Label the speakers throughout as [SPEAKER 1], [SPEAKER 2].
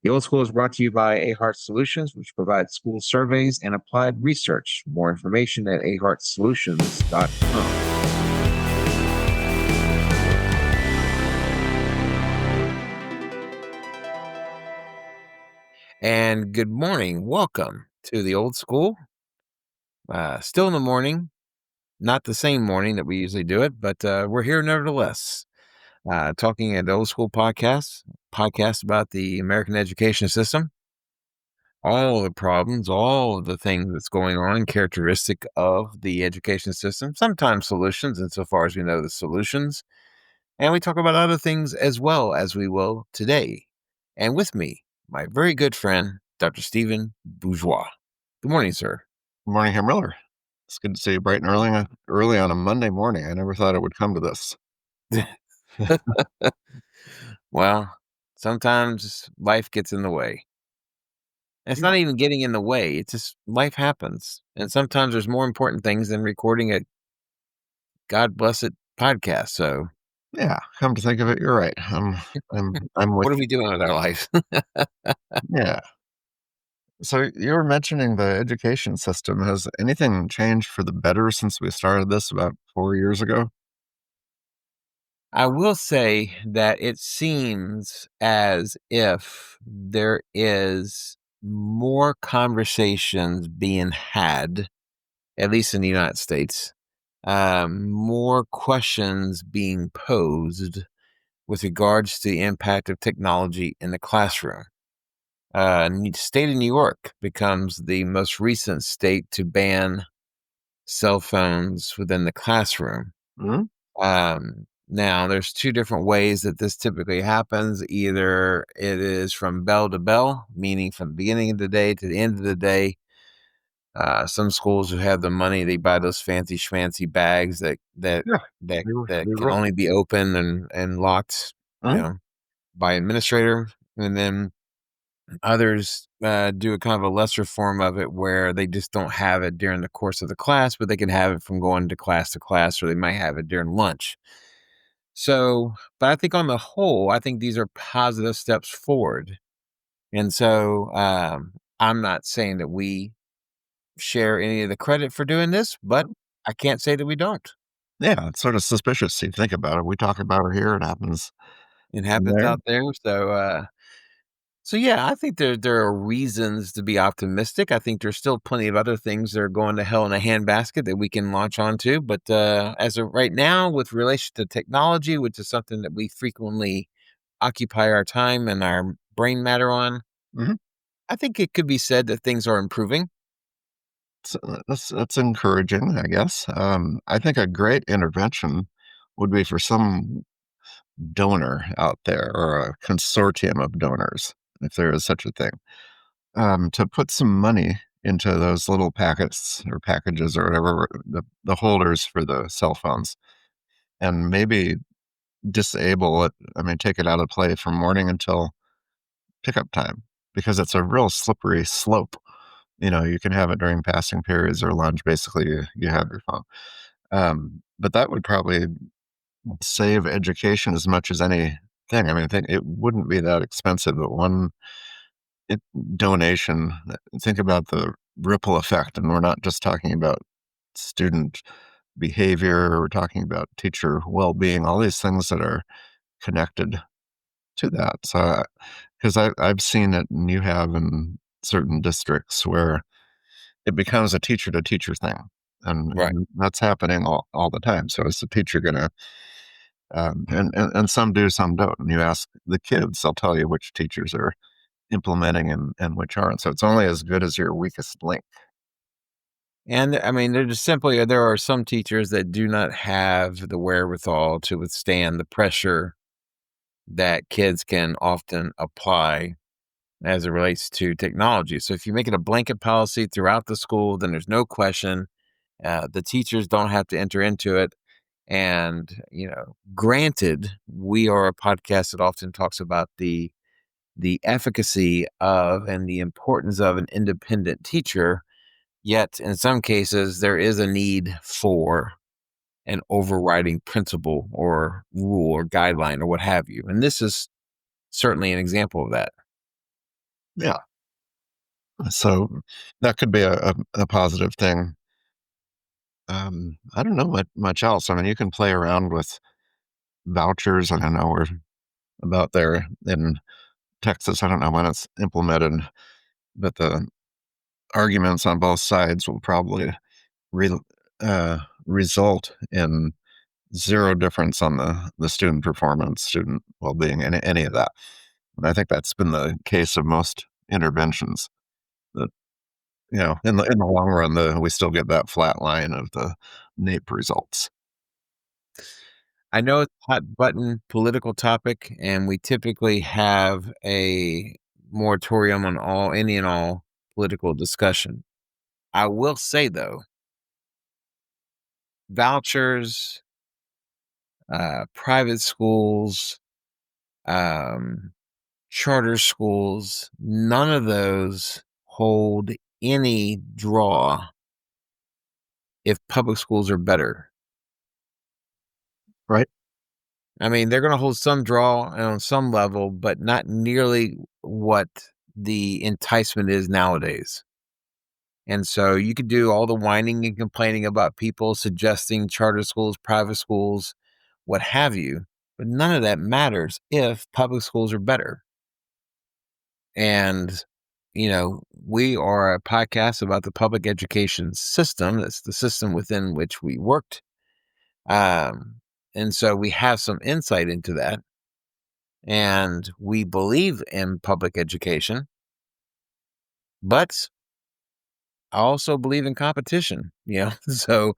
[SPEAKER 1] The Old School is brought to you by Ahart Solutions, which provides school surveys and applied research. More information at ahartsolutions.com.
[SPEAKER 2] And good morning. Welcome to the Old School. Still in the morning, not the same morning that we usually do it, but we're here nevertheless. Talking at the Old School podcast about the American education system, all the problems, all of the things that's going on, characteristic of the education system, sometimes solutions, insofar as we know the solutions. And we talk about other things as well as we will today. And with me, my very good friend, Dr. Stephen Bourgeois. Good morning, sir.
[SPEAKER 3] Good morning, Miller. It's good to see you bright and early on a Monday morning. I never thought it would come to this.
[SPEAKER 2] Well, sometimes life gets in the way. It's not even getting in the way. It's just life happens. And sometimes there's more important things than recording a God blessed podcast. So
[SPEAKER 3] Yeah, come to think of it, you're right. I'm with
[SPEAKER 2] what are we
[SPEAKER 3] you.
[SPEAKER 2] doing with our life?
[SPEAKER 3] Yeah. So you were mentioning the education system. Has anything changed for the better since we started this about 4 years ago?
[SPEAKER 2] I will say that it seems as if there is more conversations being had, at least in the United States, more questions being posed with regards to the impact of technology in the classroom. State of New York becomes the most recent state to ban cell phones within the classroom.
[SPEAKER 3] Hmm?
[SPEAKER 2] Now, there's two different ways that this typically happens. Either it is from bell to bell, meaning from the beginning of the day to the end of the day. Some schools who have the money, they buy those fancy schmancy bags that
[SPEAKER 3] Yeah.
[SPEAKER 2] that
[SPEAKER 3] We
[SPEAKER 2] that can
[SPEAKER 3] were.
[SPEAKER 2] only be opened and locked,
[SPEAKER 3] Hmm?
[SPEAKER 2] by administrator. And then others do a kind of a lesser form of it where they just don't have it during the course of the class, but they can have it from going to class, or they might have it during lunch. So, but I think on the whole, I think these are positive steps forward. And so I'm not saying that we share any of the credit for doing this, but I can't say that we don't.
[SPEAKER 3] Yeah, it's sort of suspicious. You think about it. We talk about it here. It happens
[SPEAKER 2] It happens
[SPEAKER 3] there.
[SPEAKER 2] out there. So yeah, I think there are reasons to be optimistic. I think there's still plenty of other things that are going to hell in a handbasket that we can launch onto. But as of right now, with relation to technology, which is something that we frequently occupy our time and our brain matter on,
[SPEAKER 3] Hmm.
[SPEAKER 2] I think it could be said that things are improving.
[SPEAKER 3] So that's encouraging, I guess. I think a great intervention would be for some donor out there or a consortium of donors, if there is such a thing, to put some money into those little packets or packages or whatever, the holders for the cell phones, and maybe disable it. I mean, take it out of play from morning until pickup time because it's a real slippery slope. You can have it during passing periods or lunch. Basically, you have your phone. But that would probably save education as much as anything. I mean, I think it wouldn't be that expensive, but one it, donation, think about the ripple effect. And we're not just talking about student behavior, we're talking about teacher well being, all these things that are connected to that. So, because I've seen it, and you have in certain districts where it becomes a teacher to teacher thing.
[SPEAKER 2] Right.
[SPEAKER 3] And that's happening all the time. So, is the teacher going to and some do, some don't. And you ask the kids, they'll tell you which teachers are implementing and which aren't. So it's only as good as your weakest link.
[SPEAKER 2] And I mean, there are some teachers that do not have the wherewithal to withstand the pressure that kids can often apply as it relates to technology. So if you make it a blanket policy throughout the school, then there's no question the teachers don't have to enter into it. And, granted, we are a podcast that often talks about the efficacy of and the importance of an independent teacher. Yet, in some cases, there is a need for an overriding principle or rule or guideline or what have you. And this is certainly an example of that.
[SPEAKER 3] Yeah. So that could be a positive thing. I don't know much else. I mean, you can play around with vouchers. I don't know we're about there in Texas. I don't know when it's implemented, but the arguments on both sides will probably re- result in zero difference on the student performance, student well-being, any of that. And I think that's been the case of most interventions. That in the long run, we still get that flat line of the NAEP results.
[SPEAKER 2] I know it's a hot button political topic, and we typically have a moratorium on any and all political discussion. I will say though, vouchers, private schools, um, charter schools, none of those hold any draw if public schools are better.
[SPEAKER 3] Right.
[SPEAKER 2] I mean, they're going to hold some draw on some level, but not nearly what the enticement is nowadays. And so you could do all the whining and complaining about people suggesting charter schools, private schools, what have you, but none of that matters if public schools are better. And, we are a podcast about the public education system. That's the system within which we worked. And so we have some insight into that. And we believe in public education, but I also believe in competition, So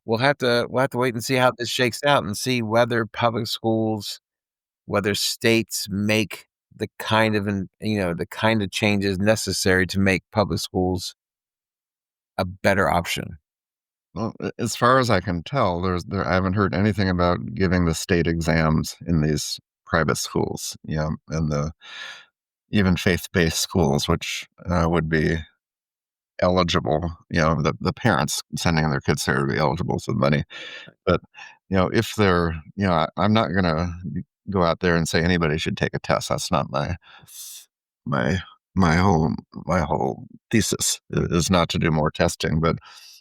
[SPEAKER 2] we'll have to wait and see how this shakes out and see whether public schools, whether states make the kind of changes necessary to make public schools a better option.
[SPEAKER 3] Well, as far as I can tell, I haven't heard anything about giving the state exams in these private schools, and the even faith-based schools, which would be eligible, the parents sending their kids there to be eligible for the money. But, if they're, I'm not going to go out there and say anybody should take a test. That's not my, my whole thesis is not to do more testing, but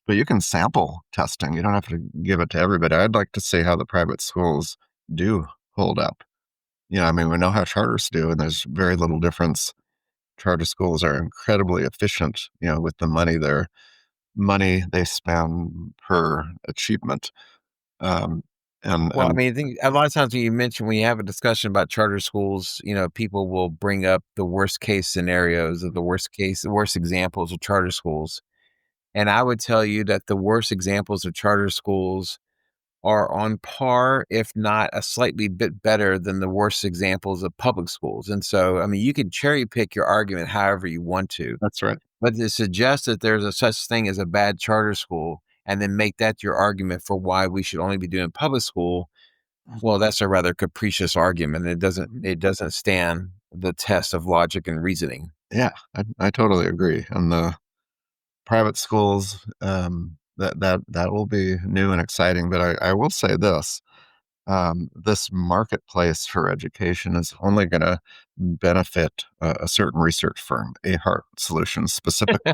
[SPEAKER 3] you can sample testing. You don't have to give it to everybody. I'd like to see how the private schools do hold up. I mean, we know how charters do, and there's very little difference. Charter schools are incredibly efficient, with the money they spend per achievement. Um,
[SPEAKER 2] Well, I
[SPEAKER 3] and
[SPEAKER 2] mean, I think a lot of times when you have a discussion about charter schools, people will bring up the worst case scenarios of the worst examples of charter schools. And I would tell you that the worst examples of charter schools are on par, if not a slightly bit better than the worst examples of public schools. And so, I mean, you can cherry pick your argument however you want to,
[SPEAKER 3] that's right.
[SPEAKER 2] but to suggest that there's a such thing as a bad charter school and then make that your argument for why we should only be doing public school, well, that's a rather capricious argument. It doesn't stand the test of logic and reasoning.
[SPEAKER 3] Yeah, I totally agree. And the private schools, that will be new and exciting. But I will say this: this marketplace for education is only going to benefit a certain research firm, AHEART Solutions specifically.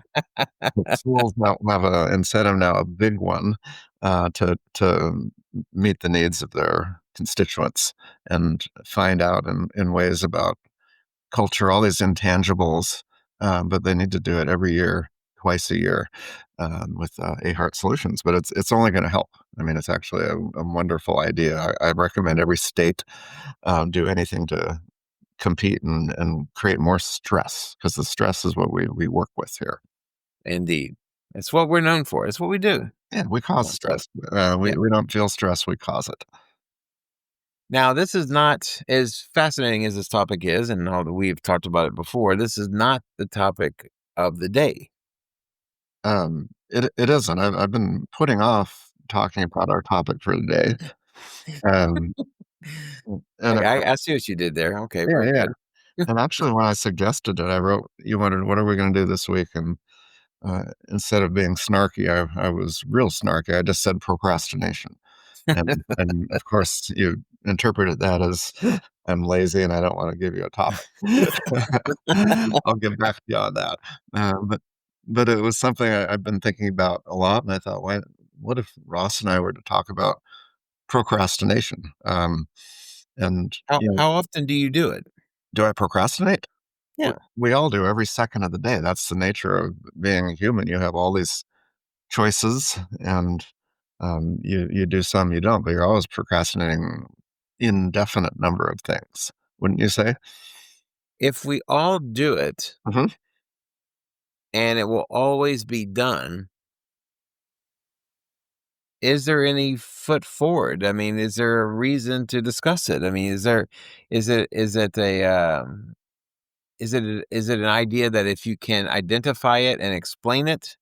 [SPEAKER 3] Schools now have an incentive now, a big one, to meet the needs of their constituents and find out in ways about culture, all these intangibles, but they need to do it every year, twice a year, with AHEART Solutions. But it's only going to help. I mean, it's actually a wonderful idea. I recommend every state do anything to compete and create more stress, because the stress is what we work with here.
[SPEAKER 2] Indeed. It's what we're known for. It's what we do.
[SPEAKER 3] Yeah, we cause
[SPEAKER 2] So,
[SPEAKER 3] stress.
[SPEAKER 2] yeah.
[SPEAKER 3] We don't feel stress, we cause it.
[SPEAKER 2] Now, this is not as fascinating as this topic is, and although we've talked about it before, this is not the topic of the day.
[SPEAKER 3] It isn't. I've been putting off talking about our topic for the day. Um, and
[SPEAKER 2] I see what you did there. Okay,
[SPEAKER 3] yeah,
[SPEAKER 2] very
[SPEAKER 3] yeah.
[SPEAKER 2] good.
[SPEAKER 3] And actually, when I suggested it, I wrote, you wondered, what are we going to do this week? And instead of being snarky, I was real snarky. I just said procrastination. And of course, you interpreted that as I'm lazy and I don't want to give you a topic. I'll get back to you on that. But it was something I've been thinking about a lot, and I thought, why? What if Ross and I were to talk about procrastination? And
[SPEAKER 2] How often do you do it?
[SPEAKER 3] do I procrastinate?
[SPEAKER 2] Yeah.
[SPEAKER 3] We all do every second of the day. That's the nature of being a human. You have all these choices, and you do some, you don't, but you're always procrastinating indefinite number of things, wouldn't you say?
[SPEAKER 2] If we all do it
[SPEAKER 3] Hmm.
[SPEAKER 2] and it will always be done, is there any foot forward? I mean, is there a reason to discuss it? I mean, is it an idea that if you can identify it and explain it,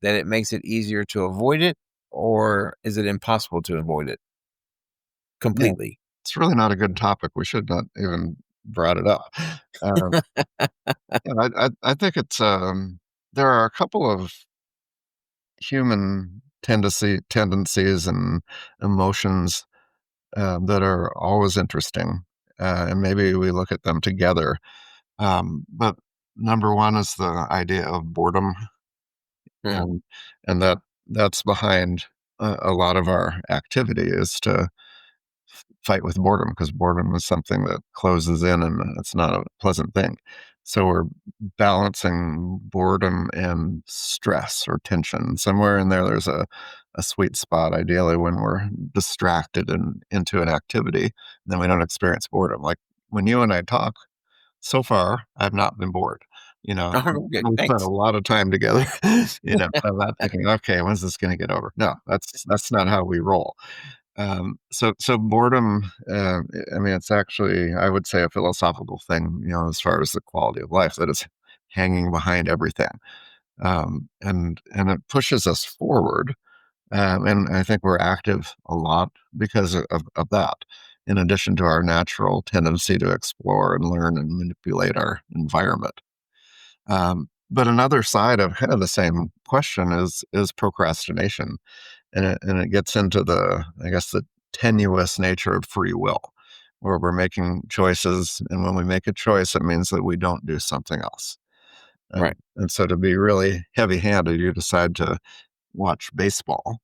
[SPEAKER 2] that it makes it easier to avoid it, or is it impossible to avoid it
[SPEAKER 3] Yeah,
[SPEAKER 2] completely?
[SPEAKER 3] it's really not a good topic. We should not even brought it up. Um, yeah, I think it's there are a couple of human tendencies and emotions that are always interesting, and maybe we look at them together. But number one is the idea of boredom,
[SPEAKER 2] Hmm.
[SPEAKER 3] and and that's behind a lot of our activity is to fight with boredom because boredom is something that closes in and it's not a pleasant thing. So we're balancing boredom and stress or tension. Somewhere in there, there's a sweet spot, ideally, when we're distracted and into an activity, then we don't experience boredom. Like when you and I talk, so far, I've not been bored. You know,
[SPEAKER 2] Oh, good.
[SPEAKER 3] we spent a
[SPEAKER 2] Thanks.
[SPEAKER 3] lot of time together. I'm not thinking, okay, when's this going to get over? No, that's not how we roll. So boredom. I mean, it's actually, I would say, a philosophical thing. As far as the quality of life that is hanging behind everything, and it pushes us forward. And I think we're active a lot because of that. In addition to our natural tendency to explore and learn and manipulate our environment. But another side of kind of the same question is procrastination, and it gets into I guess, the tenuous nature of free will, where we're making choices, and when we make a choice, it means that we don't do something else.
[SPEAKER 2] Right.
[SPEAKER 3] And so, to be really heavy-handed, you decide to watch baseball.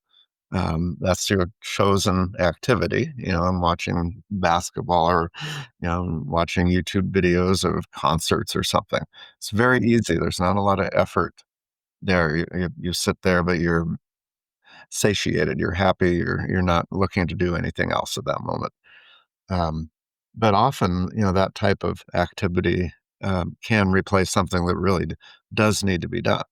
[SPEAKER 3] That's your chosen activity. I'm watching basketball, or I'm watching YouTube videos of concerts or something. It's very easy. There's not a lot of effort there. You sit there, but you're satiated. You're happy. You're not looking to do anything else at that moment. Um, but often, that type of activity can replace something that really does need to be done.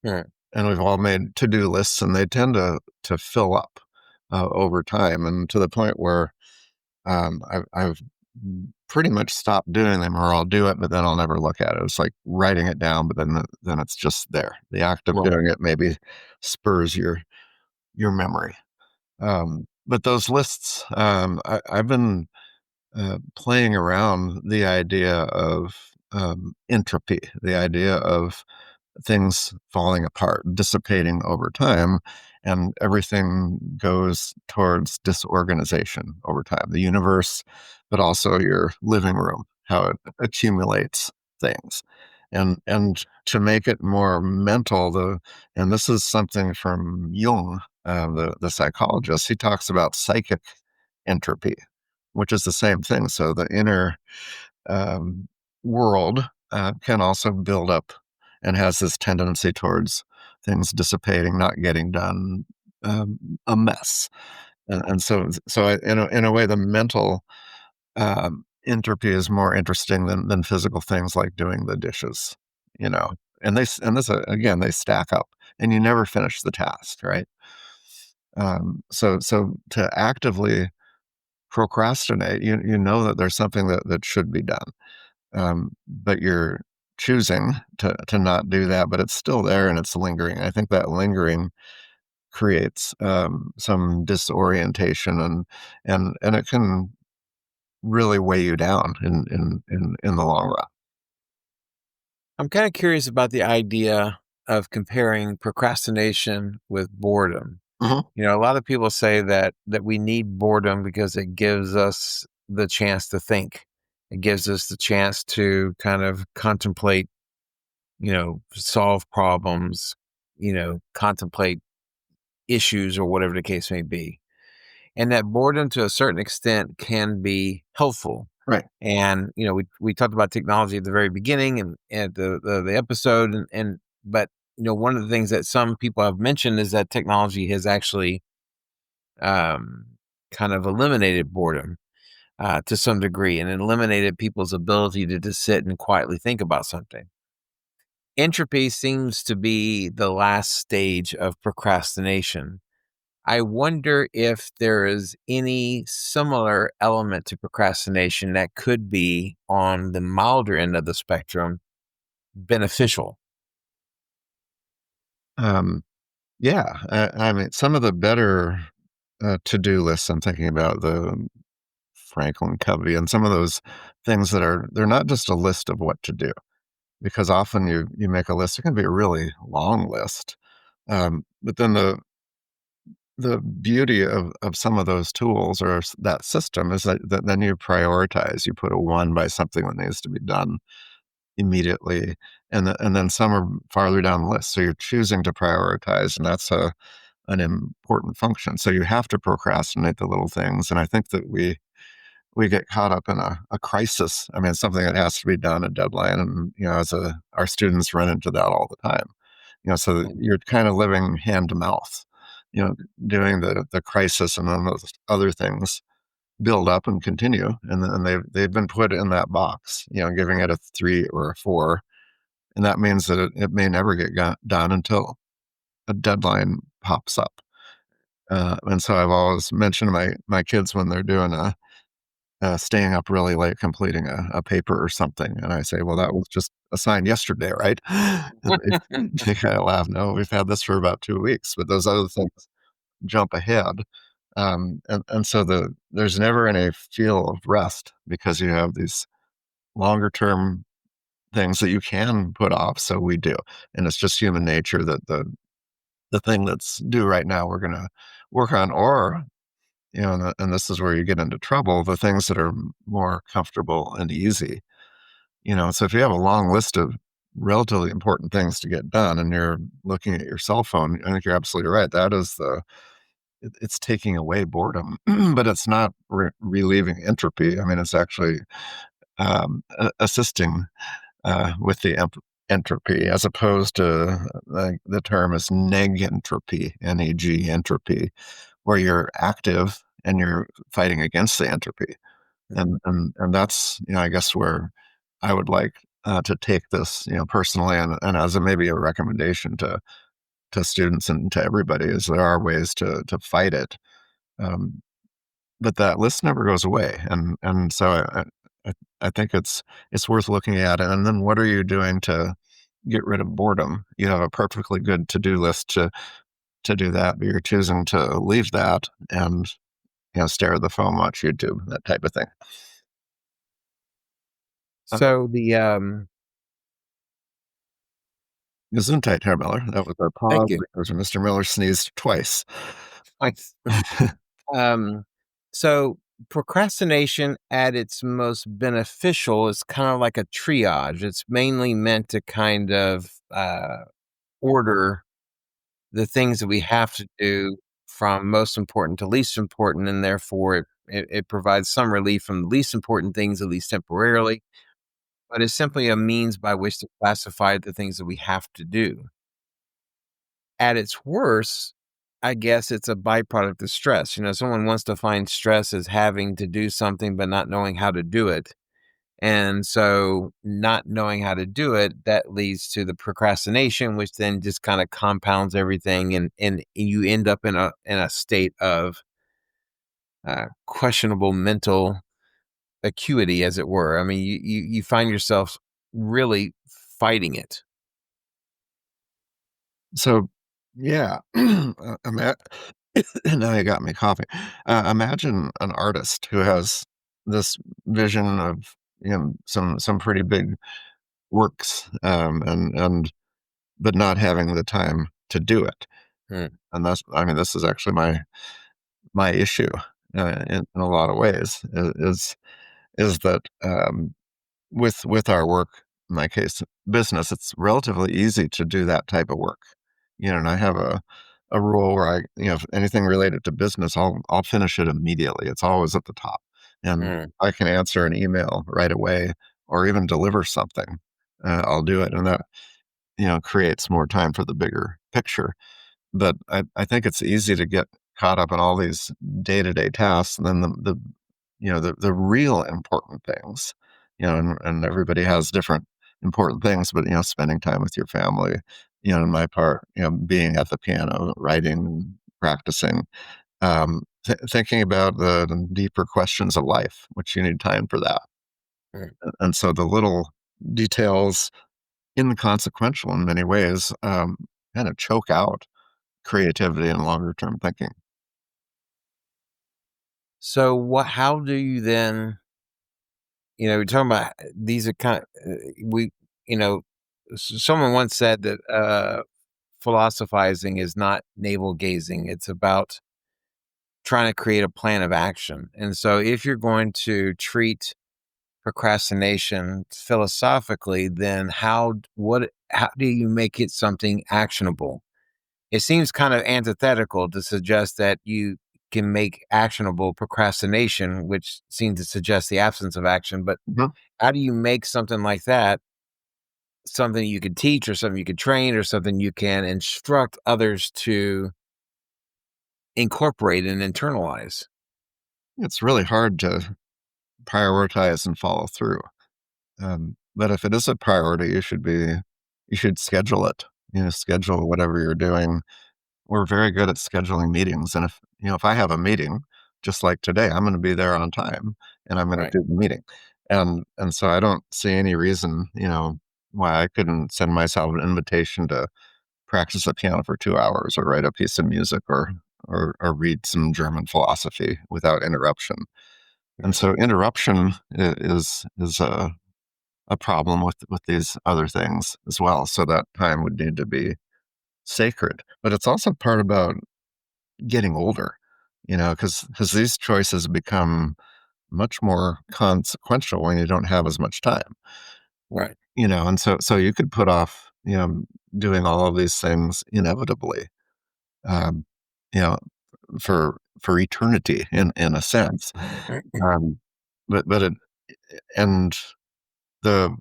[SPEAKER 2] Right.
[SPEAKER 3] And we've all made to-do lists, and they tend to fill up over time, and to the point where I've pretty much stopped doing them, or I'll do it, but then I'll never look at it. It's like writing it down, but then it's just there. The act of
[SPEAKER 2] Right.
[SPEAKER 3] doing it maybe spurs your memory. But those lists, I've been playing around the idea of entropy, the idea of things falling apart, dissipating over time, and everything goes towards disorganization over time. The universe, but also your living room, how it accumulates things. And to make it more mental, and this is something from Jung, the psychologist. He talks about psychic entropy, which is the same thing. So the inner um, world can also build up and has this tendency towards things dissipating, not getting done, um, a mess. And in a way, the mental entropy is more interesting than physical things like doing the dishes, you know. And this again, they stack up, and you never finish the task, right? So to actively procrastinate, you know that there's something that should be done, but you're choosing to not do that, but it's still there and it's lingering. I think that lingering creates some disorientation, and it can really weigh you down in the long run.
[SPEAKER 2] I'm kind of curious about the idea of comparing procrastination with boredom.
[SPEAKER 3] Mhm.
[SPEAKER 2] A lot of people say that we need boredom because it gives us the chance to think. It gives us the chance to kind of contemplate, solve problems, contemplate issues or whatever the case may be. And that boredom to a certain extent can be helpful.
[SPEAKER 3] Right.
[SPEAKER 2] And, we talked about technology at the very beginning and the episode but one of the things that some people have mentioned is that technology has actually kind of eliminated boredom to some degree and eliminated people's ability to just sit and quietly think about something. Entropy seems to be the last stage of procrastination. I wonder if there is any similar element to procrastination that could be on the milder end of the spectrum beneficial.
[SPEAKER 3] Yeah, I mean, some of the better to-do lists, I'm thinking about the Franklin Covey and some of those things they're not just a list of what to do, because often you make a list, it can be a really long list. But then the beauty of some of those tools or that system is that then you prioritize. You put a 1 by something that needs to be done immediately, and then some are farther down the list. So you're choosing to prioritize, and that's an important function. So you have to procrastinate the little things, and I think that we get caught up in a crisis. I mean, it's something that has to be done, a deadline, and our students run into that all the time. So you're kind of living hand to mouth, you know, doing the crisis, and then those other things build up and continue, and then they've been put in that box, giving it a 3 or a 4, and that means that it may never get done until a deadline pops up. And so I've always mentioned to my kids when they're doing staying up really late completing a paper or something, and I say, "Well, that was just assigned yesterday, right?" And they kind of laugh. "No, we've had this for about 2 weeks, but those other things jump ahead." And so there's never any feel of rest because you have these longer term things that you can put off. So we do, and it's just human nature that the thing that's due right now we're gonna work on, or and this is where you get into trouble. The things that are more comfortable and easy, So if you have a long list of relatively important things to get done, and you're looking at your cell phone, I think you're absolutely right. That is it's taking away boredom, but it's not relieving entropy. I mean, it's actually assisting with the entropy, as opposed to the term is neg entropy, NEG entropy, where you're active and you're fighting against the entropy. And that's, I guess, where I would like to take this, personally, and as maybe a recommendation to students and to everybody, is there are ways to fight it. Um, but that list never goes away, and so I I think it's worth looking at it. And then what are you doing to get rid of boredom? You have a perfectly good to-do list to do that, but you're choosing to leave that and stare at the phone, watch YouTube, that type of thing. Uh,
[SPEAKER 2] So
[SPEAKER 3] Gesundheit, Herr Miller. That was our
[SPEAKER 2] thank
[SPEAKER 3] pause
[SPEAKER 2] you.
[SPEAKER 3] because Mr. Miller sneezed twice.
[SPEAKER 2] Thanks. Um, so procrastination at its most beneficial is kind of like a triage. It's mainly meant to kind of order the things that we have to do from most important to least important, and therefore it provides some relief from the least important things, at least temporarily. But it's simply a means by which to classify the things that we have to do. At its worst, I guess it's a byproduct of stress. Someone wants to find stress as having to do something but not knowing how to do it. And so not knowing how to do it, that leads to the procrastination, which then just kind of compounds everything, and you end up in a state of questionable mental acuity, as it were. I mean, you find yourself really fighting it.
[SPEAKER 3] So, yeah, now you got me coughing. Imagine an artist who has this vision of some pretty big works, and but not having the time to do it.
[SPEAKER 2] Hmm.
[SPEAKER 3] And I mean, this is actually my issue in a lot of ways. Is is that with our work, in my case, business, it's relatively easy to do that type of work. And I have a rule where if anything related to business, I'll finish it immediately. It's always at the top, and
[SPEAKER 2] Mm,
[SPEAKER 3] I can answer an email right away or even deliver something. I'll do it, and that creates more time for the bigger picture. But I think it's easy to get caught up in all these day-to-day tasks, and then the real important things, and everybody has different important things, but spending time with your family, in my part, being at the piano, writing, practicing, thinking about the deeper questions of life, which you need time for that.
[SPEAKER 2] mm.
[SPEAKER 3] And so the little details, inconsequential in many ways, kind of choke out creativity and longer term thinking.
[SPEAKER 2] So how do you then, we're talking about these are kind of, we, you know, someone once said that philosophizing is not navel gazing. It's about trying to create a plan of action. And so if you're going to treat procrastination philosophically, then how do you make it something actionable? It seems kind of antithetical to suggest that you can make actionable procrastination, which seems to suggest the absence of action. But
[SPEAKER 3] Mhm.
[SPEAKER 2] how do you make something like that something you could teach or something you could train or something you can instruct others to incorporate and internalize?
[SPEAKER 3] It's really hard to prioritize and follow through. But if it is a priority, you should schedule it. Schedule whatever you're doing. We're very good at scheduling meetings, and if I have a meeting, just like today, I'm going to be there on time, and I'm going to
[SPEAKER 2] Right.
[SPEAKER 3] do the meeting, and so I don't see any reason, why I couldn't send myself an invitation to practice the piano for 2 hours, or write a piece of music, or read some German philosophy without interruption. And
[SPEAKER 2] Right.
[SPEAKER 3] so interruption is a problem with these other things as well. So that time would need to be sacred. But it's also part about getting older, because these choices become much more consequential when you don't have as much time.
[SPEAKER 2] Right.
[SPEAKER 3] And so you could put off, doing all of these things inevitably, um, you know, for eternity in a sense. Um, but it and the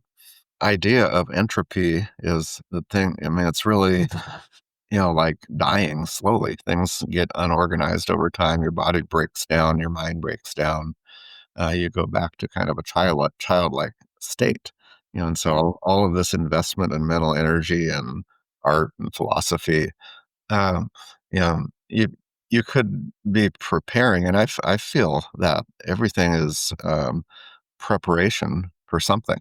[SPEAKER 3] idea of entropy is the thing. I mean, it's really, like dying slowly. Things get unorganized over time. Your body breaks down, your mind breaks down. You go back to kind of a childlike state. And so all of this investment in mental energy and art and philosophy, um, you could be preparing, and I feel that everything is preparation for something,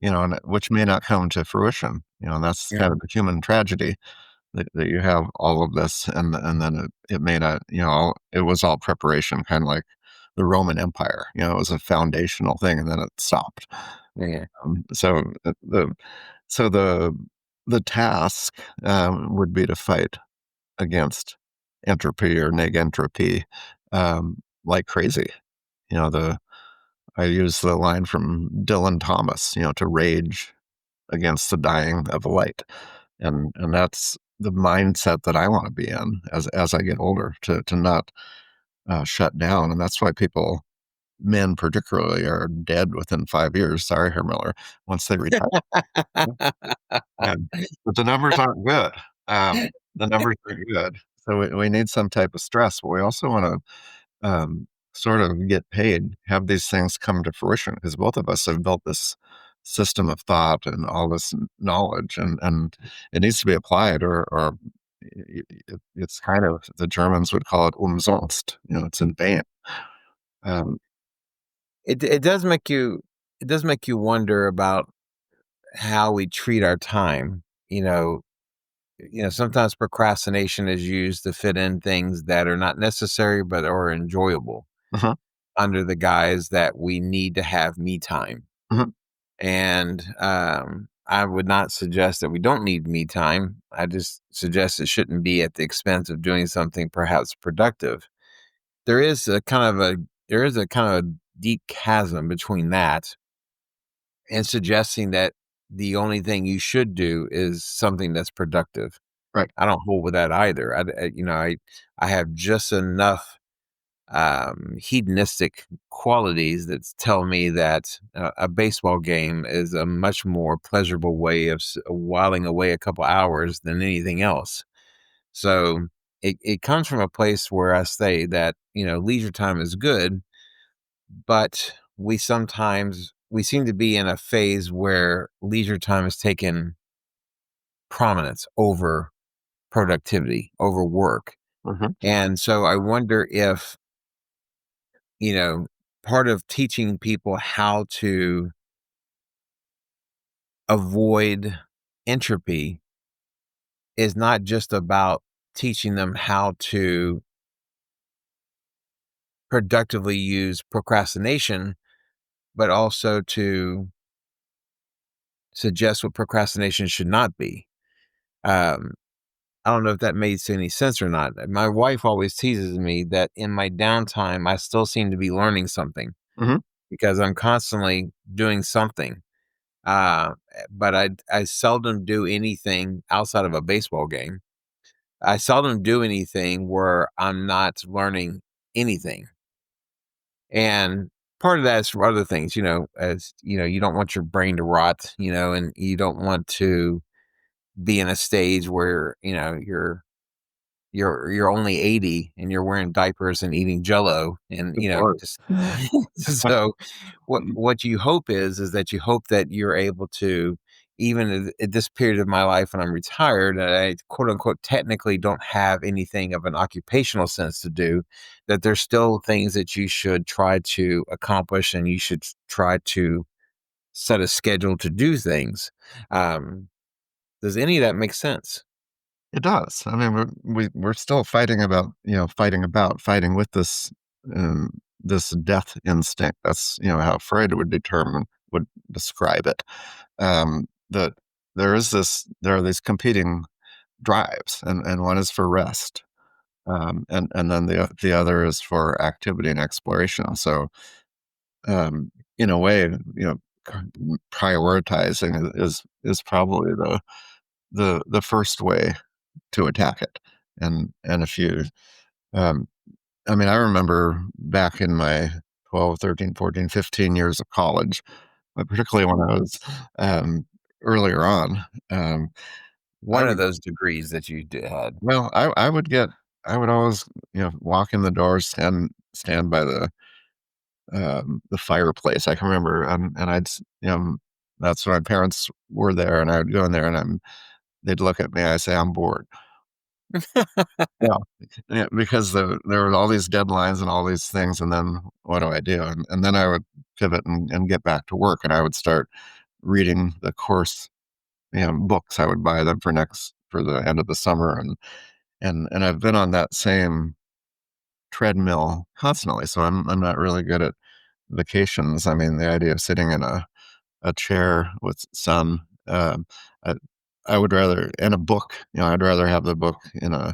[SPEAKER 3] and which may not come to fruition. And that's
[SPEAKER 2] Yeah.
[SPEAKER 3] kind of the human tragedy, that you have all of this, and then it may not. It was all preparation, kind of like the Roman Empire. It was a foundational thing, and then it stopped.
[SPEAKER 2] Yeah.
[SPEAKER 3] So so the the task would be to fight against entropy or negentropy, like crazy. The I use the line from Dylan Thomas, to rage against the dying of light, and that's the mindset that I want to be in as I get older, to not shut down, and that's why men particularly, are dead within 5 years. Sorry, Herr Miller, once they retire. But the numbers aren't good. The numbers are good. So we need some type of stress, but we also want to sort of get paid, have these things come to fruition, because both of us have built this system of thought and all this knowledge, and it needs to be applied, or it's kind of, the Germans would call it umsonst. It's in vain. Um,
[SPEAKER 2] It does make you wonder about how we treat our time. Sometimes procrastination is used to fit in things that are not necessary but are enjoyable
[SPEAKER 3] mhm,
[SPEAKER 2] under the guise that we need to have me time.
[SPEAKER 3] mhm,
[SPEAKER 2] And I would not suggest that we don't need me time. I just suggest it shouldn't be at the expense of doing something perhaps productive. There is a kind of deep chasm between that and suggesting that the only thing you should do is something that's productive.
[SPEAKER 3] Right.
[SPEAKER 2] I don't hold with that either. I have just enough hedonistic qualities that tell me that a baseball game is a much more pleasurable way of whiling away a couple hours than anything else. So it comes from a place where I say that, leisure time is good, but we seem to be in a phase where leisure time is taken prominence over productivity, over work.
[SPEAKER 3] Mhm.
[SPEAKER 2] And so I wonder if, you know, part of teaching people how to avoid entropy is not just about teaching them how to productively use procrastination, but also to suggest what procrastination should not be. Um, I don't know if that makes any sense or not. My wife always teases me that in my downtime, I still seem to be learning something
[SPEAKER 3] Mhm.
[SPEAKER 2] because I'm constantly doing something. Uh, but I seldom do anything outside of a baseball game. I seldom do anything where I'm not learning anything. And part of that is for other things, as you don't want your brain to rot, and you don't want to be in a stage where, you're only 80 and you're wearing diapers and eating jello and
[SPEAKER 3] Good lord.
[SPEAKER 2] just so what you hope is that you hope that you're able to, even at this period of my life when I'm retired, and I quote unquote technically don't have anything of an occupational sense to do, that there's still things that you should try to accomplish and you should try to set a schedule to do things. um does any of that make sense?
[SPEAKER 3] It does. I mean, we're still fighting with um, this death instinct. That's how Freud would describe it. That there are these competing drives, and one is for rest, and then the other is for activity and exploration. So, in a way, prioritizing is probably the first way to attack it. And if you, um, I mean, I remember back in my 12, 13, 14, 15 years of college, particularly when I was um, earlier on, um, I
[SPEAKER 2] One of
[SPEAKER 3] would,
[SPEAKER 2] those degrees that you had.
[SPEAKER 3] well, I would always, walk in the doors, stand by the fireplace. I can remember, and that's when my parents were there, and I would go in there, and they'd look at me, I say, I'm bored. Yeah. Yeah, because there were all these deadlines and all these things, and then what do I do? And then I would pivot and get back to work, and I would start reading the course, books. I would buy them for the end of the summer, and I've been on that same treadmill constantly. So I'm not really good at vacations. I mean, the idea of sitting in a chair with sun, I, I would rather, and a book, I'd rather have the book in a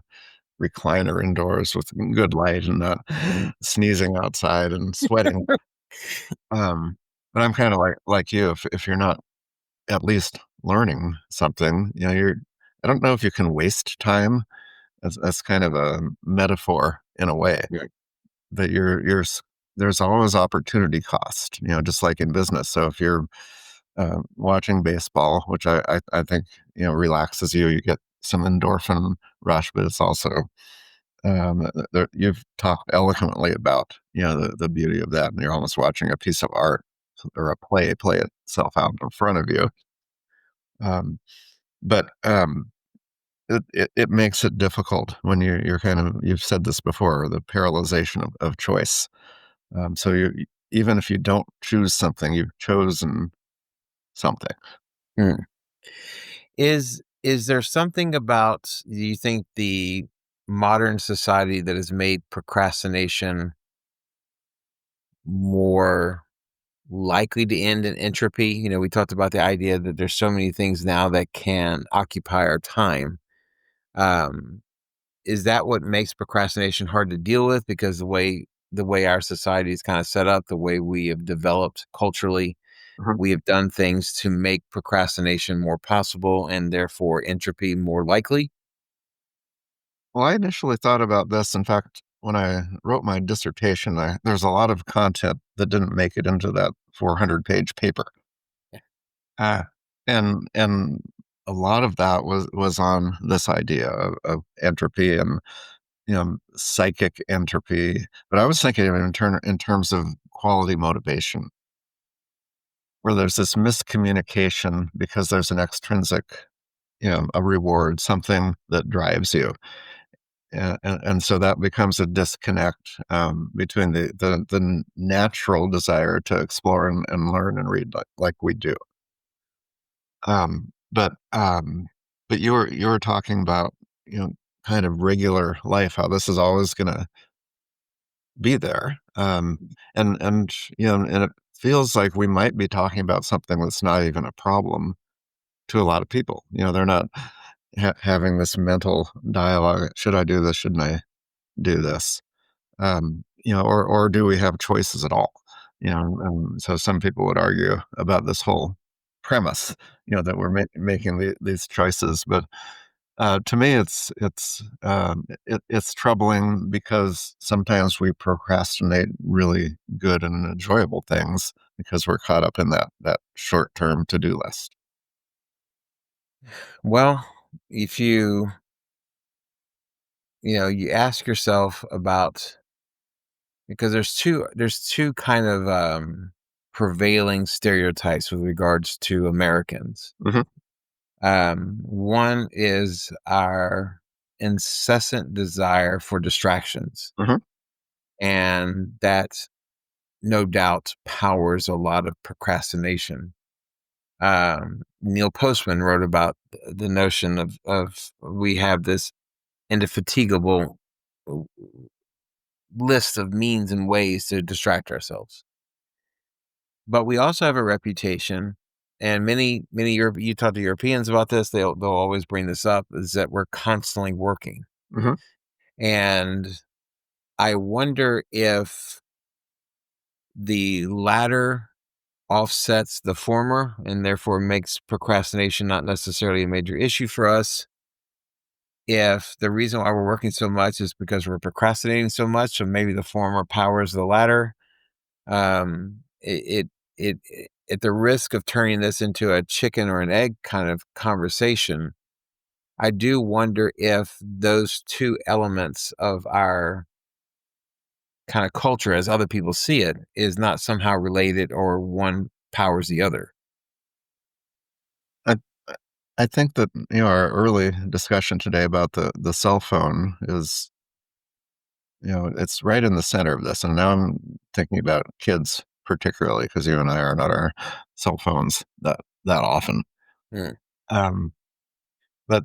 [SPEAKER 3] recliner indoors with good light and not sneezing outside and sweating. Um, but I'm kind of like you. If you're not at least learning something, I don't know if you can waste time. That's kind of a metaphor in a way
[SPEAKER 2] Yeah.
[SPEAKER 3] that there's always opportunity cost. Just like in business. So if you're watching baseball, which I think relaxes you, you get some endorphin rush, but it's also you've talked eloquently about the beauty of that, and you're almost watching a piece of art or a play itself out in front of you. Um, but it makes it difficult when you're you've said this before, the paralyzation of choice. So even if you don't choose something, you've chosen something.
[SPEAKER 2] Mm. Is there something about, do you think, the modern society that has made procrastination more likely to end in entropy? We talked about the idea that there's so many things now that can occupy our time. Um, is that what makes procrastination hard to deal with? Because the way the way our society is kind of set up, the way we have developed culturally.
[SPEAKER 3] Mhm.
[SPEAKER 2] We have done things to make procrastination more possible and therefore entropy more likely.
[SPEAKER 3] Well, I initially thought about this. In fact, when I wrote my dissertation, there's a lot of content that didn't make it into that 400-page paper. Uh, and a lot of that was on this idea of entropy and psychic entropy. But I was thinking of it in terms of quality motivation, where there's this miscommunication because there's an extrinsic, a reward, something that drives you. And so that becomes a disconnect between the natural desire to explore and learn and read like we do. Um, but um, but you were talking about kind of regular life, how this is always going to be there, and it feels like we might be talking about something that's not even a problem to a lot of people. They're not having this mental dialogue: should I do this? Shouldn't I do this? Or do we have choices at all? So some people would argue about this whole premise, that we're making these choices. But to me, it's troubling because sometimes we procrastinate really good and enjoyable things because we're caught up in that short term to do list.
[SPEAKER 2] Well, if you ask yourself about, because there's two kind of prevailing stereotypes with regards to Americans.
[SPEAKER 3] Hmm.
[SPEAKER 2] One is our incessant desire for distractions,
[SPEAKER 3] Hmm.
[SPEAKER 2] and that no doubt powers a lot of procrastination. Neil Postman wrote about the notion of we have this indefatigable list of means and ways to distract ourselves. But we also have a reputation, and many you talk to Europeans about this, they'll always bring this up, is that we're constantly working.
[SPEAKER 3] Hmm.
[SPEAKER 2] And I wonder if the latter offsets the former and therefore makes procrastination not necessarily a major issue for us. If the reason why we're working so much is because we're procrastinating so much, so maybe the former powers the latter. It at the risk of turning this into a chicken or an egg kind of conversation, I do wonder if those two elements of our kind of culture, as other people see it, is not somehow related or one powers the other.
[SPEAKER 3] I I think that our early discussion today about the cell phone is it's right in the center of this, and now I'm thinking about kids particularly because you and I are not our cell phones that often.
[SPEAKER 2] Mm,
[SPEAKER 3] Um, but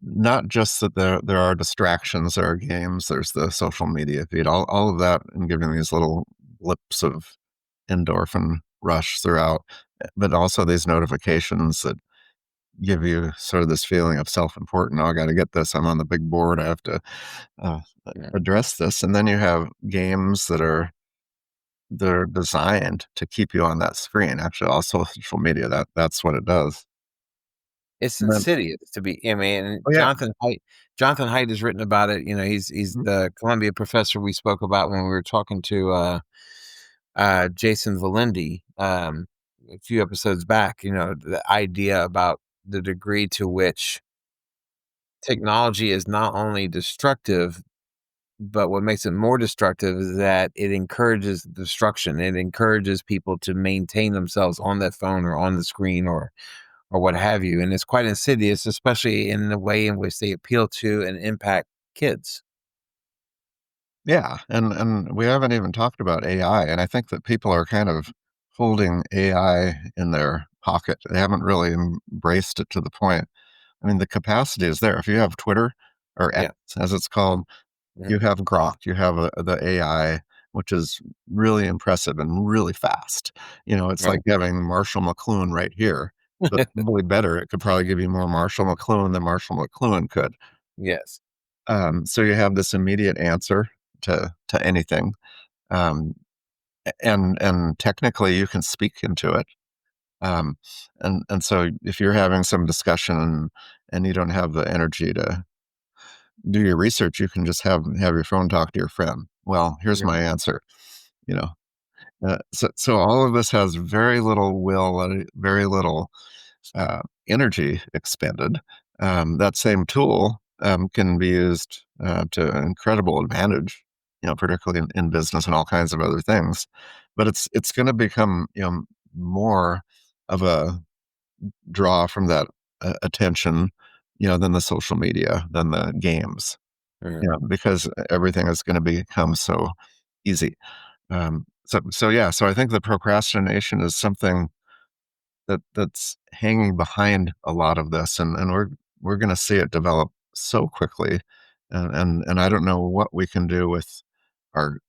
[SPEAKER 3] not just that there are distractions, there are games, there's the social media feed, all of that, and giving these little blips of endorphin rush throughout, but also these notifications that give you sort of this feeling of self-important. Oh, I got to get this. I'm on the big board. I have to uh,
[SPEAKER 2] yeah.
[SPEAKER 3] address this. And then you have games they're designed to keep you on that screen. Actually, also social media, that's what it does.
[SPEAKER 2] It's
[SPEAKER 3] And then,
[SPEAKER 2] insidious to be. I mean, and
[SPEAKER 3] oh yeah.
[SPEAKER 2] Jonathan Haidt has written about it. He's
[SPEAKER 3] Mhm.
[SPEAKER 2] the Columbia professor we spoke about when we were talking to Jason Valendi a few episodes back. The idea about the degree to which technology is not only destructive, but what makes it more destructive is that it encourages destruction. It encourages people to maintain themselves on that phone or on the screen or what have you. And it's quite insidious, especially in the way in which they appeal to and impact kids.
[SPEAKER 3] Yeah, and we haven't even talked about AI, and I think that people are kind of holding AI in their pocket. They haven't really embraced it to the point. I mean, the capacity is there. If you have Twitter or X,
[SPEAKER 2] Yeah.
[SPEAKER 3] as it's called,
[SPEAKER 2] Mhm.
[SPEAKER 3] you have Grok, you have the AI, which is really impressive and really fast. It's
[SPEAKER 2] Right.
[SPEAKER 3] like having Marshall McLuhan right here, but probably better. It could probably give you more Marshall McLuhan than Marshall McLuhan could.
[SPEAKER 2] Yes.
[SPEAKER 3] So you have this immediate answer to anything. um, and technically you can speak into it. Um, and so if you're having some discussion and you don't have the energy to do your research, you can just have your phone talk to your friend. Well, here's
[SPEAKER 2] Yeah.
[SPEAKER 3] my answer. You know, so all of this has very little will and very little energy expended. That same tool can be used to incredible advantage. Particularly in business and all kinds of other things. But it's going to become more of a draw from that attention, than the social media, than the games,
[SPEAKER 2] Mhm.
[SPEAKER 3] because everything is going to become so easy. So yeah, so I think the procrastination is something that's hanging behind a lot of this, and we're going to see it develop so quickly, and I don't know what we can do with our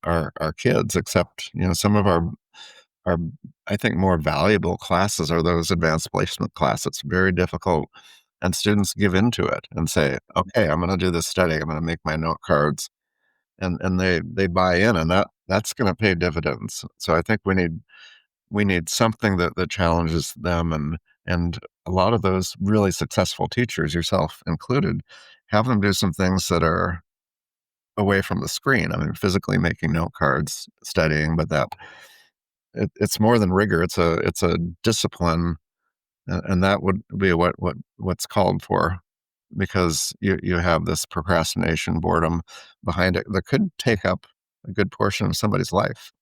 [SPEAKER 3] kids, except some of our I think more valuable classes are those advanced placement classes. Very difficult, and students give into it and say, "Okay, I'm going to do this study. I'm going to make my note cards," and they buy in, and that's going to pay dividends. So I think we need something that challenges them, and a lot of those really successful teachers, yourself included, have them do some things that are away from the screen. I mean, physically making note cards, studying, but it's more than rigor. It's a discipline, and that would be what's called for, because you have this procrastination, boredom behind it that could take up a good portion of somebody's life.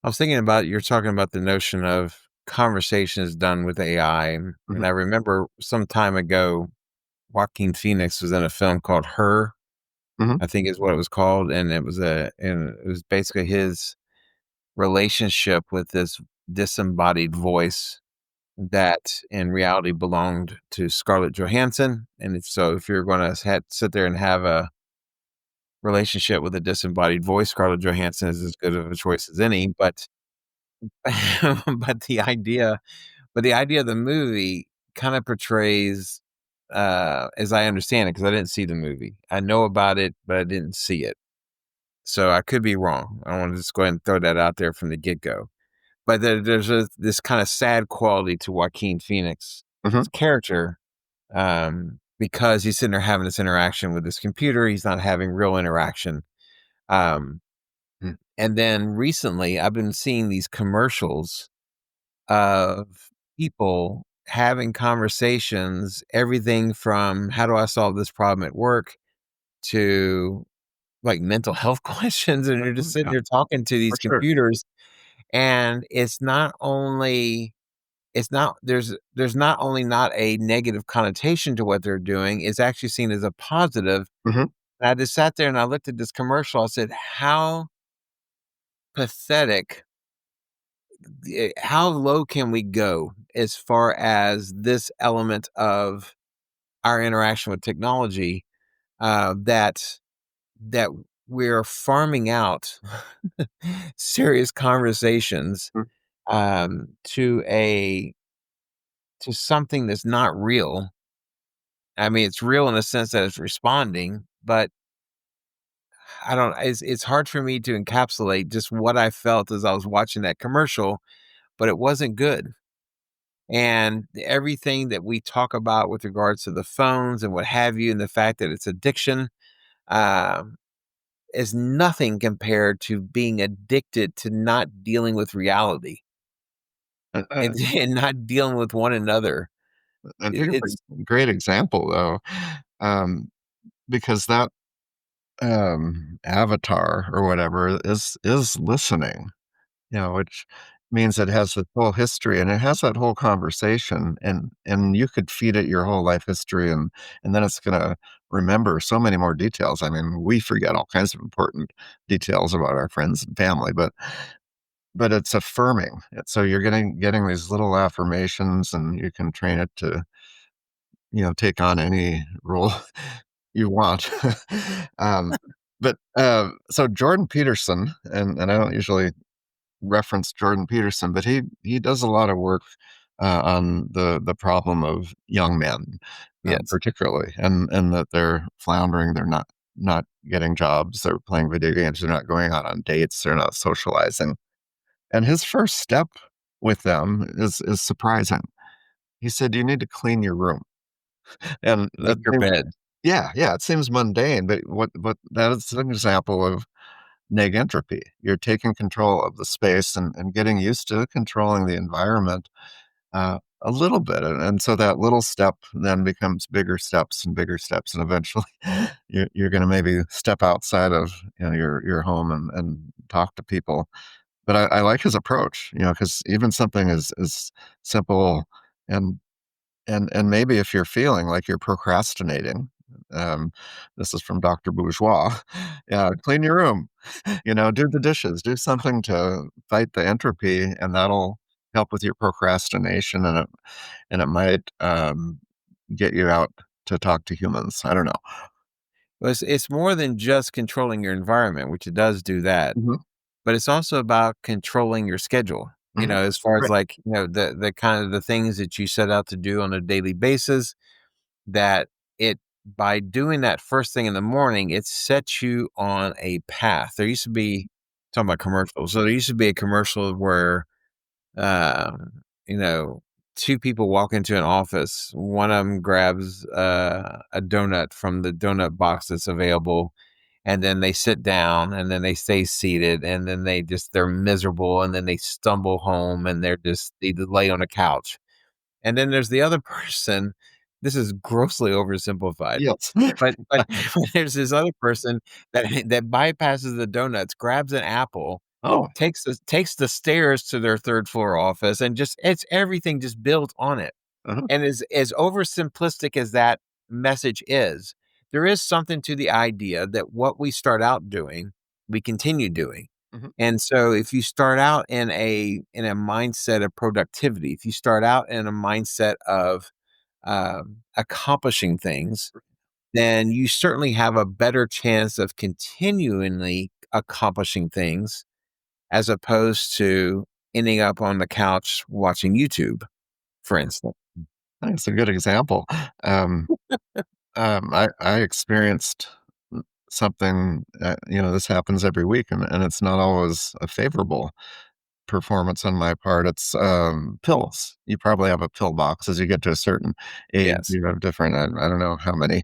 [SPEAKER 2] I was thinking about you're talking about the notion of conversations done with AI, and
[SPEAKER 3] Mhm,
[SPEAKER 2] I remember some time ago, Joaquin Phoenix was in a film called Her,
[SPEAKER 3] mhm,
[SPEAKER 2] I think is what it was called, and it was basically his relationship with this disembodied voice that in reality belonged to Scarlett Johansson. And if you're going to sit there and have a relationship with a disembodied voice, Scarlett Johansson is as good of a choice as any. But but the idea of the movie kind of portrays, as I understand it, because I didn't see the movie. I know about it, but I didn't see it. So I could be wrong. I want to just go ahead and throw that out there from the get go. But there's this kind of sad quality to Joaquin Phoenix's
[SPEAKER 3] mhm,
[SPEAKER 2] character, because he's sitting there having this interaction with his computer. He's not having real interaction. Um,
[SPEAKER 3] mm,
[SPEAKER 2] and then recently, I've been seeing these commercials of people having conversations, everything from how do I solve this problem at work to like mental health questions. And you're just
[SPEAKER 3] mhm,
[SPEAKER 2] sitting
[SPEAKER 3] yeah,
[SPEAKER 2] there talking to
[SPEAKER 3] for
[SPEAKER 2] these
[SPEAKER 3] sure.
[SPEAKER 2] computers. And there's not only not a negative connotation to what they're doing, it's actually seen as a positive.
[SPEAKER 3] Mhm,
[SPEAKER 2] And I just sat there and I looked at this commercial. I said, how pathetic, how low can we go as far as this element of our interaction with technology, that we're farming out serious conversations,
[SPEAKER 3] mm,
[SPEAKER 2] to something that's not real. I mean, it's real in the sense that it's responding, but I don't it's hard for me to encapsulate just what I felt as I was watching that commercial, but it wasn't good. And everything that we talk about with regards to the phones and what have you, and the fact that it's addiction, um, is nothing compared to being addicted to not dealing with reality
[SPEAKER 3] uh,
[SPEAKER 2] and,
[SPEAKER 3] uh,
[SPEAKER 2] and not dealing with one another.
[SPEAKER 3] I think it's
[SPEAKER 2] It's
[SPEAKER 3] a great example, though, um, because that avatar or whatever is listening, which means it has the whole history and it has that whole conversation, and you could feed it your whole life history, and then it's gonna remember so many more details. I mean, we forget all kinds of important details about our friends and family, but it's affirming. So you're getting these little affirmations, and you can train it to, take on any role you want. um, so Jordan Peterson, and I don't usually reference Jordan Peterson, but he does a lot of work on the problem of young men,
[SPEAKER 2] yes.
[SPEAKER 3] particularly, and that they're floundering. They're not not getting jobs. They're playing video games. They're not going out on dates. They're not socializing. And his first step with them is surprising. He said, "You need to clean your room." And
[SPEAKER 2] Make
[SPEAKER 3] that
[SPEAKER 2] your
[SPEAKER 3] seems,
[SPEAKER 2] bed.
[SPEAKER 3] yeah, it seems mundane, but what that is an example of neg entropy. You're taking control of the space and getting used to controlling the environment a little bit. And so that little step then becomes bigger steps. And eventually you're going to maybe step outside of your home and talk to people. But I like his approach, because even something as simple and and maybe if you're feeling like you're procrastinating, um, this is from Dr. Bourgeois. Yeah, clean your room, do the dishes, do something to fight the entropy, and that'll help with your procrastination, and it might get you out to talk to humans. I don't know.
[SPEAKER 2] Well, it's more than just controlling your environment, which it does do that,
[SPEAKER 3] Hmm.
[SPEAKER 2] but it's also about controlling your schedule.
[SPEAKER 3] Hmm.
[SPEAKER 2] As far as
[SPEAKER 3] Right.
[SPEAKER 2] like, the kind of the things that you set out to do on a daily basis, that it by doing that first thing in the morning, it sets you on a path. There used to be talking about commercials. So there used to be a commercial where um, you know, two people walk into an office. One of them grabs a donut from the donut box that's available, and then they sit down, and then they stay seated, and then they're miserable, and then they stumble home, and they lay on a couch. And then there's the other person. This is grossly oversimplified,
[SPEAKER 3] Yes.
[SPEAKER 2] but there's this other person that bypasses the donuts, grabs an apple,
[SPEAKER 3] Oh.
[SPEAKER 2] takes the stairs to their third floor office, and just it's everything just built on it.
[SPEAKER 3] Uh-huh.
[SPEAKER 2] And as oversimplistic as that message is, there is something to the idea that what we start out doing, we continue doing.
[SPEAKER 3] Hmm.
[SPEAKER 2] And so if you start out in a mindset of productivity, if you start out in a mindset of accomplishing things, then you certainly have a better chance of continually accomplishing things as opposed to ending up on the couch watching YouTube, for instance.
[SPEAKER 3] That's a good example. Um, I experienced something. This happens every week, and it's not always a favorable performance on my part. It's pills. You probably have a pill box as you get to a certain age.
[SPEAKER 2] Yes.
[SPEAKER 3] You have different. I don't know how many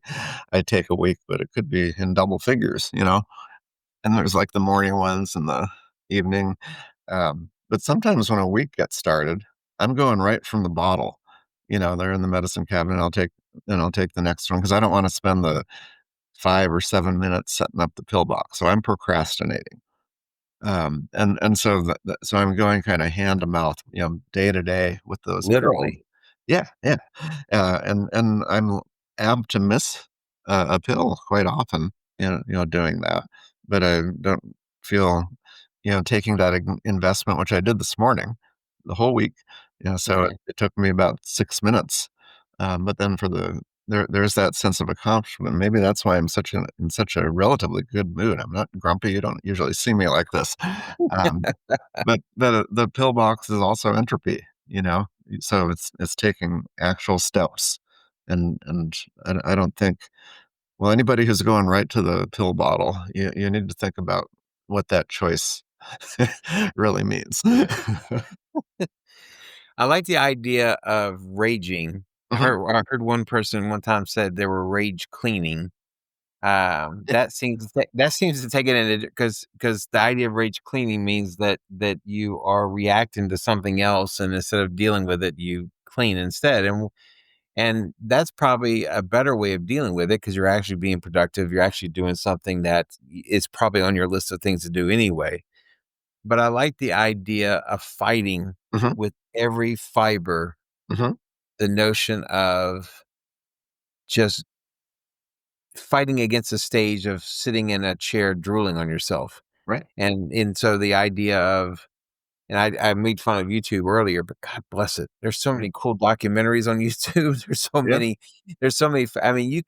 [SPEAKER 3] I take a week, but it could be in double figures. And there's like the morning ones and the evening. But sometimes when a week gets started, I'm going right from the bottle. They're in the medicine cabinet. I'll take the next one because I don't want to spend the 5 or 7 minutes setting up the pill box. So I'm procrastinating. And so so I'm going kind of hand to mouth, day to day with those pills.
[SPEAKER 2] Literally.
[SPEAKER 3] Yeah, yeah. And I'm apt to miss a pill quite often, doing that. But I don't feel, taking that investment, which I did this morning, the whole week. So it,
[SPEAKER 2] Okay.
[SPEAKER 3] it took me about 6 minutes. But then there's that sense of accomplishment. Maybe that's why I'm in such a relatively good mood. I'm not grumpy. You don't usually see me like this. Um, but the pillbox is also entropy, so it's taking actual steps, and I don't think, well, anybody who's going right to the pill bottle, you need to think about what that choice really means.
[SPEAKER 2] I like the idea of raging.
[SPEAKER 3] Mhm.
[SPEAKER 2] I heard one person one time said they were rage cleaning.
[SPEAKER 3] Yeah,
[SPEAKER 2] That seems to take it in because the idea of rage cleaning means that you are reacting to something else, and instead of dealing with it, you clean instead. And that's probably a better way of dealing with it because you're actually being productive. You're actually doing something that is probably on your list of things to do anyway. But I like the idea of fighting
[SPEAKER 3] mhm,
[SPEAKER 2] with every fiber
[SPEAKER 3] mhm,
[SPEAKER 2] the notion of just fighting against the stage of sitting in a chair drooling on yourself.
[SPEAKER 3] right,
[SPEAKER 2] And so the idea of and I made fun of YouTube earlier, but God bless it. There's so
[SPEAKER 3] right,
[SPEAKER 2] many cool documentaries on YouTube.
[SPEAKER 3] yeah,
[SPEAKER 2] There's so many I mean, you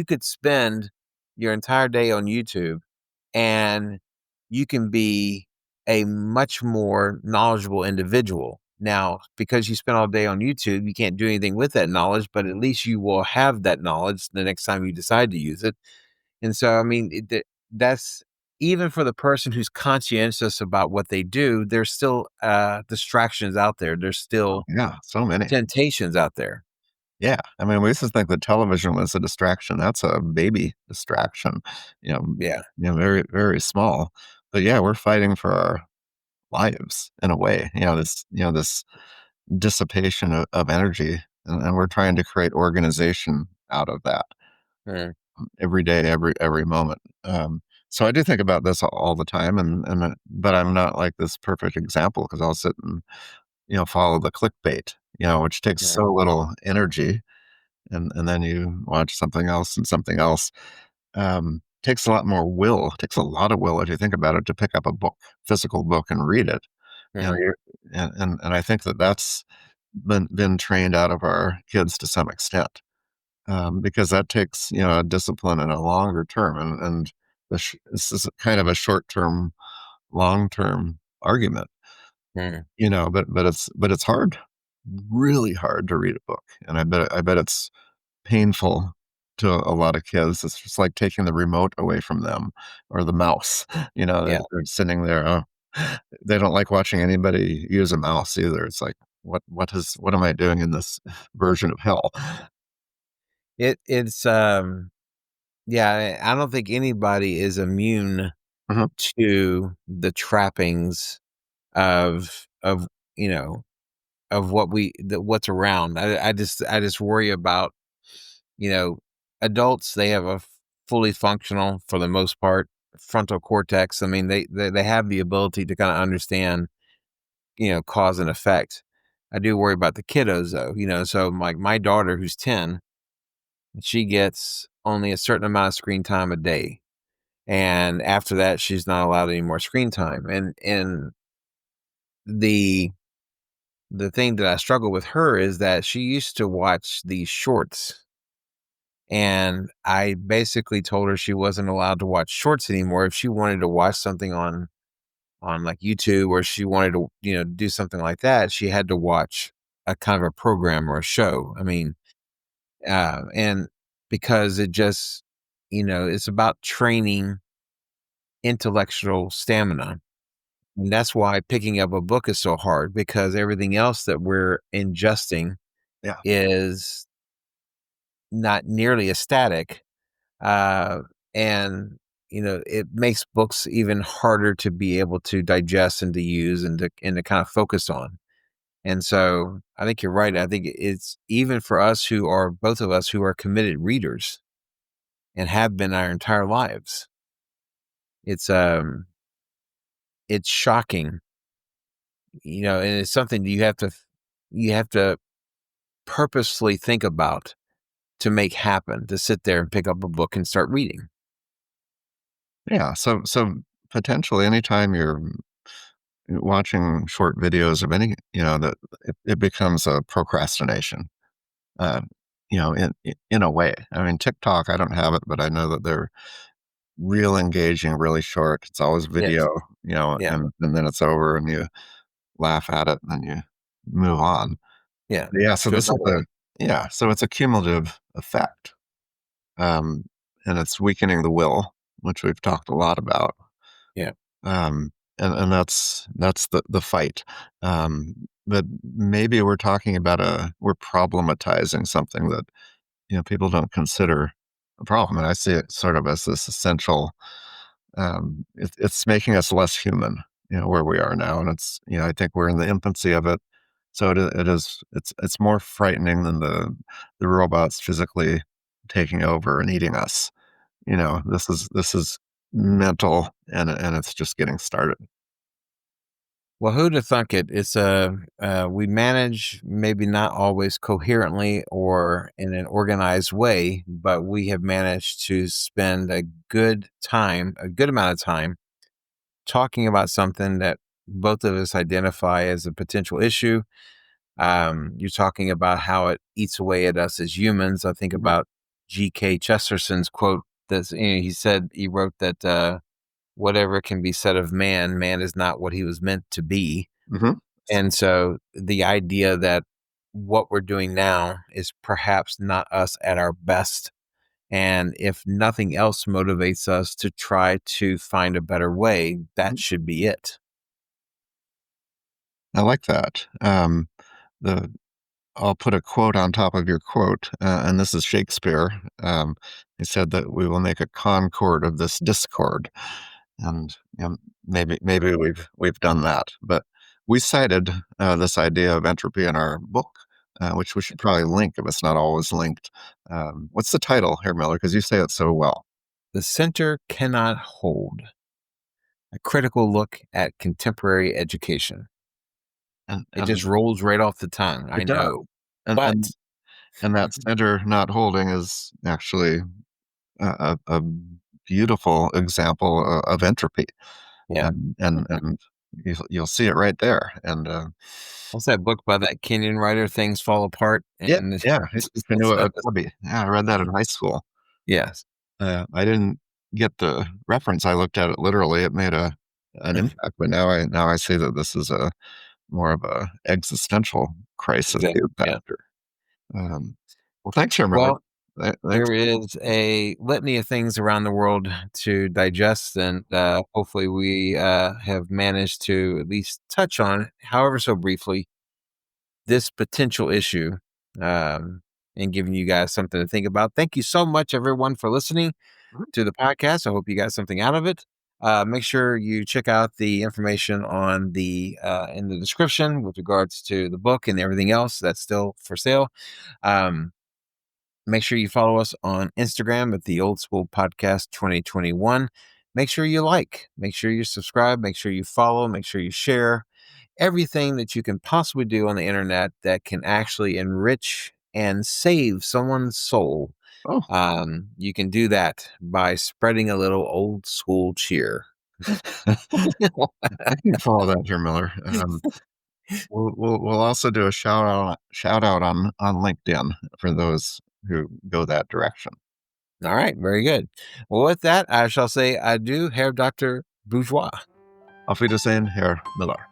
[SPEAKER 2] could spend your entire day on YouTube, and you can be a much more knowledgeable individual. Now, because you spend all day on YouTube, you can't do anything with that knowledge, but at least you will have that knowledge the next time you decide to use it. And so, I mean, that's even for the person who's conscientious about what they do, there's still distractions out there. There's
[SPEAKER 3] Oh,
[SPEAKER 2] still
[SPEAKER 3] yeah, so many.
[SPEAKER 2] temptations out there.
[SPEAKER 3] Yeah, I mean, we used to think that television was a distraction. That's a baby distraction,
[SPEAKER 2] Yeah.
[SPEAKER 3] very, very small. But yeah, we're fighting for our lives in a way. This dissipation of energy, and we're trying to create organization out of that
[SPEAKER 2] Mm,
[SPEAKER 3] every day, every moment. So I do think about this all the time, but I'm not like this perfect example because I'll sit and follow the clickbait, which takes
[SPEAKER 2] mm,
[SPEAKER 3] so little energy, and then you watch something else and something else. Takes a lot more will. Takes a lot of will if you think about it to pick up a book, physical book, and read it. You know,
[SPEAKER 2] mm,
[SPEAKER 3] you're, and I think that that's been trained out of our kids to some extent, because that takes a discipline and a longer term, and this is kind of a short term, long term argument,
[SPEAKER 2] mm.
[SPEAKER 3] but it's hard, really hard to read a book, and I bet it's painful to a lot of kids. It's just like taking the remote away from them or the mouse.
[SPEAKER 2] Yeah.
[SPEAKER 3] They're sitting there. They don't like watching anybody use a mouse either. It's like, what am I doing in this version of hell?
[SPEAKER 2] It's yeah, I don't think anybody is immune
[SPEAKER 3] Mhm.
[SPEAKER 2] to the trappings of you know of what's around. I just worry about adults. They have a fully functional, for the most part, frontal cortex. I mean, they have the ability to kind of understand cause and effect. I do worry about the kiddos though. So like my daughter who's 10, she gets only a certain amount of screen time a day, and after that she's not allowed any more screen time. And the the thing that I struggle with her is that she used to watch these shorts, and I basically told her she wasn't allowed to watch shorts anymore. If she wanted to watch something on like YouTube, or she wanted to do something like that, she had to watch a kind of a program or a show. I mean, and because it just it's about training intellectual stamina. And that's why picking up a book is so hard, because everything else that we're ingesting
[SPEAKER 3] Yeah.
[SPEAKER 2] is not nearly as static. Uh, and, it makes books even harder to be able to digest and to use and to kind of focus on. And so I think you're right. I think it's even for us who are both of us who are committed readers and have been our entire lives. It's it's shocking, and it's something you have to purposely think about to make happen, to sit there and pick up a book and start reading.
[SPEAKER 3] Yeah. So potentially anytime you're watching short videos of any, that it becomes a procrastination. Uh, in a way. I mean, TikTok, I don't have it, but I know that they're real engaging, really short. It's always
[SPEAKER 2] Yes.
[SPEAKER 3] video,
[SPEAKER 2] Yeah.
[SPEAKER 3] and then it's over and you laugh at it and then you move on.
[SPEAKER 2] Yeah.
[SPEAKER 3] Yeah, so
[SPEAKER 2] To
[SPEAKER 3] this is
[SPEAKER 2] another
[SPEAKER 3] the
[SPEAKER 2] one.
[SPEAKER 3] yeah, so it's a cumulative effect. Um, and it's weakening the will, which we've talked a lot about.
[SPEAKER 2] Yeah.
[SPEAKER 3] Um, and that's the fight. But maybe we're problematizing something that people don't consider a problem, and I see it sort of as this essential. It's making us less human, where we are now, and I think we're in the infancy of it. So it's more frightening than the robots physically taking over and eating us. This is mental, and it's just getting started.
[SPEAKER 2] Well, who'd have thunk it? It's we manage, maybe not always coherently or in an organized way, but we have managed to spend a good amount of time talking about something that both of us identify as a potential issue. You're talking about how it eats away at us as humans. I think
[SPEAKER 3] Mhm.
[SPEAKER 2] about G.K. Chesterson's quote. He wrote that whatever can be said of man, man is not what he was meant to be.
[SPEAKER 3] Mhm.
[SPEAKER 2] And so the idea that what we're doing now is perhaps not us at our best, And if nothing else motivates us to try to find a better way, that should be it.
[SPEAKER 3] I like that. The I'll put a quote on top of your quote, and this is Shakespeare. He said that we will make a concord of this discord, and maybe we've done that. But we cited this idea of entropy in our book, which we should probably link if it's not always linked. What's the title here, Miller? Because you say it so well.
[SPEAKER 2] The center cannot hold. A critical look at contemporary education. It just rolls right off the tongue. I know.
[SPEAKER 3] And,
[SPEAKER 2] But
[SPEAKER 3] and that center not holding is actually a beautiful example of entropy.
[SPEAKER 2] yeah.
[SPEAKER 3] And you'll see it right there. And
[SPEAKER 2] What's that book by that Kenyan writer, Things Fall Apart?
[SPEAKER 3] yeah,
[SPEAKER 2] And
[SPEAKER 3] it's a hobby. Yeah, I read that in high school.
[SPEAKER 2] yes.
[SPEAKER 3] I didn't get the reference. I looked at it literally. It made an impact, but now I see that this is a more of a existential crisis.
[SPEAKER 2] Exactly, yeah.
[SPEAKER 3] Well, thanks, Miller.
[SPEAKER 2] Well,
[SPEAKER 3] Thanks.
[SPEAKER 2] there is a litany of things around the world to digest, and hopefully we have managed to at least touch on, however so briefly, this potential issue, and giving you guys something to think about. Thank you so much, everyone, for listening to the podcast. I hope you got something out of it. Make sure you check out the information on the in the description with regards to the book and everything else that's still for sale. Make sure you follow us on Instagram at the Old School Podcast 2021. Make sure you like, make sure you subscribe, make sure you follow, make sure you share everything that you can possibly do on the internet that can actually enrich and save someone's soul.
[SPEAKER 3] Oh.
[SPEAKER 2] You can do that by spreading a little old school cheer.
[SPEAKER 3] I can follow that here, Miller. We'll also do a shout out on LinkedIn for those who go that direction.
[SPEAKER 2] All right, very good. Well, with that, I shall say adieu, Herr Dr. Bourgeois.
[SPEAKER 3] Auf Wiedersehen, Herr Miller.